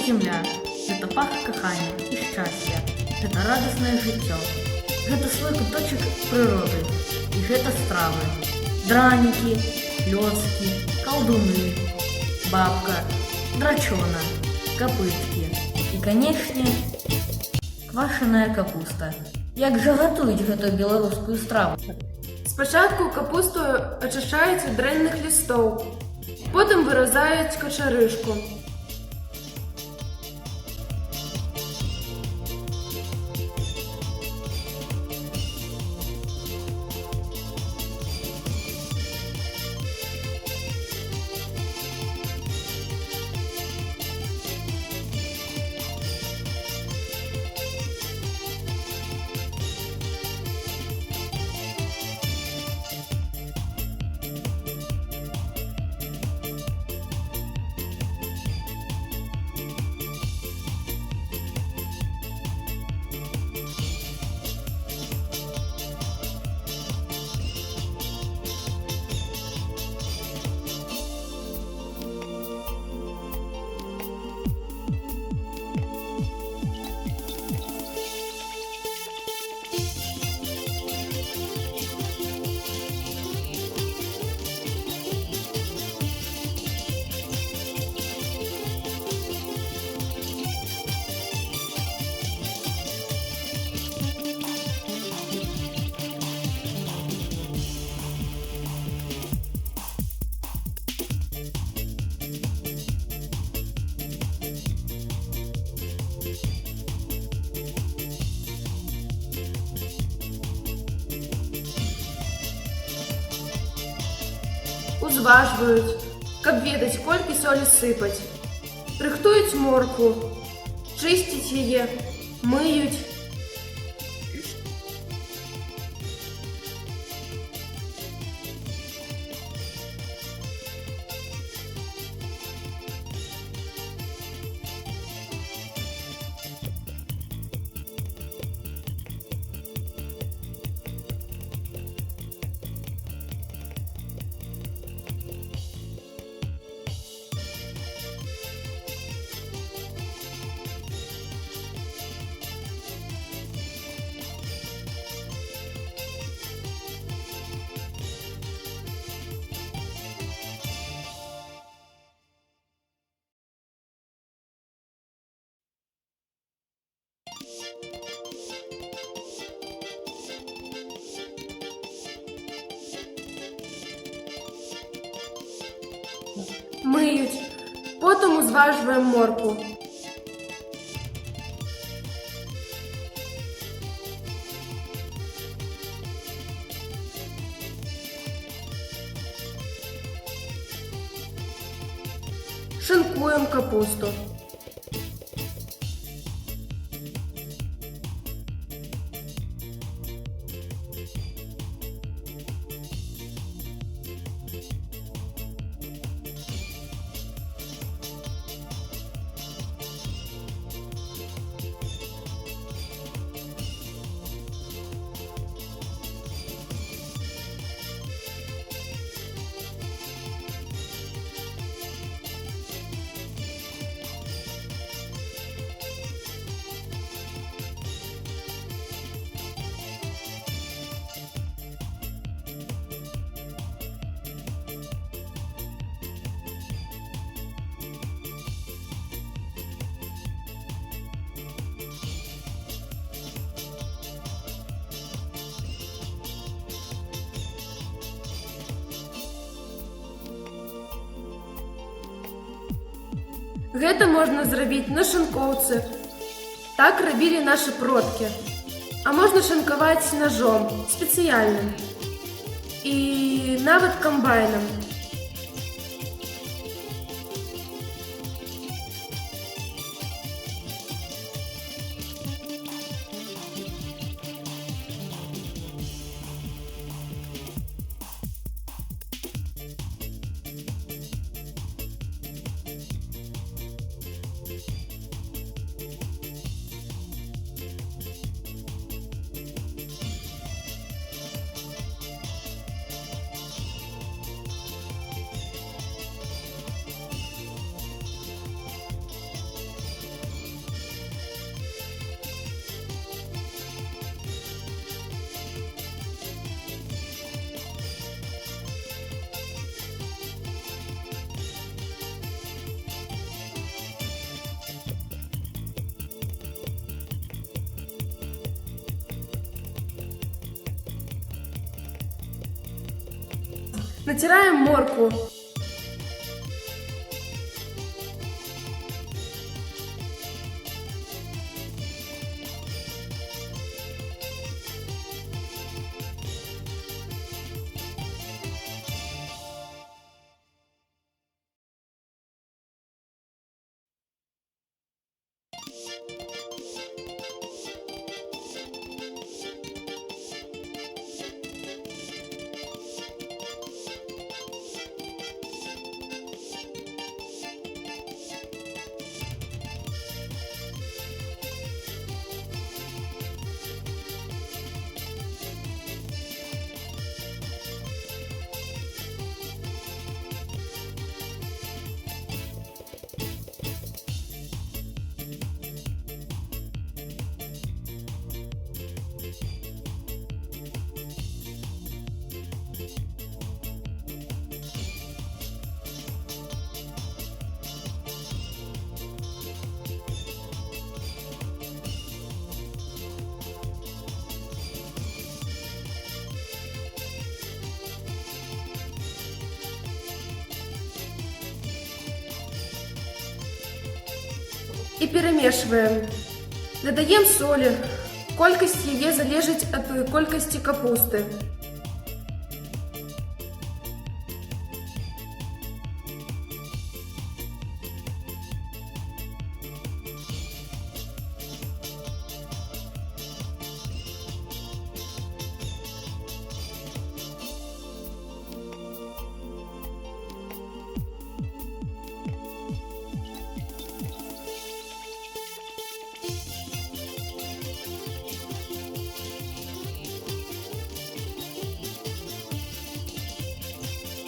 земля, гэта пах кахання і шчасця, гэта радаснае жыццё. Гэта свой куточак прыроды, і гэта стравы. Дранікі, лёсткі, калдуны, бабка, драчона, капыткі і, канечне, квашаная капуста. Як жа гатуюць гэтую беларускую страву? Спачатку капусту ачышчаюць ад дрэнных лістоў, потым выразаюць качарышку. Узважваюць, каб ведаць, колькі солі сыпаць. Рыхтуюць моркву, чысцяць яе, мыюць. Мыюць, потым узважваем моркву. Шинкуем капусту. Гэта можна зрабіць на шынкоўцы. Так рабілі нашы продкі. А можна шынкаваць ножом, спецыяльным. І нават камбайнам. Натираем моркву. И перемешиваем. Додаем соли. Колькость яе залежить от колькости капусты.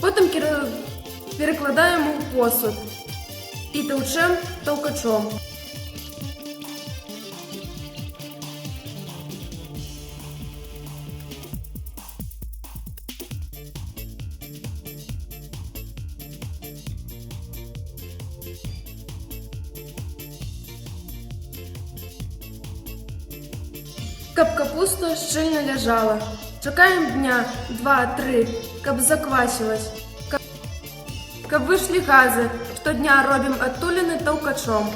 Потім перекладаємо у посуд і товчемо товкачом. Каб капуста щільно лежала. Чекаємо дня 2-3, каб заквасилась. Каб вышли газы, штодня робим оттулины толкачом.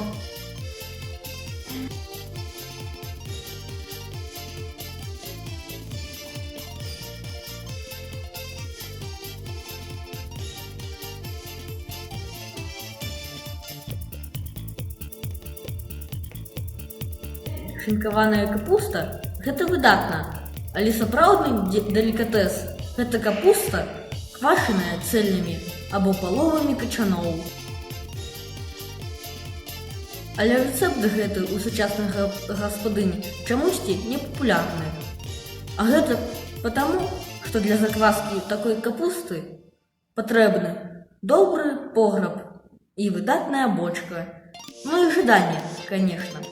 Шинкаваная капуста – гэта выдатна, але сапраўдны делікатэс – гэта капуста, квашаная цэльнымі або паловамі качаноў. Але рэцэпт гэты ў сучасных гаспадынь чамусьці не папулярны. А гэта потому, што для закваскі такой капусты патрэбны добры пограб і выдатная бочка. Ну і жаданне, конечно.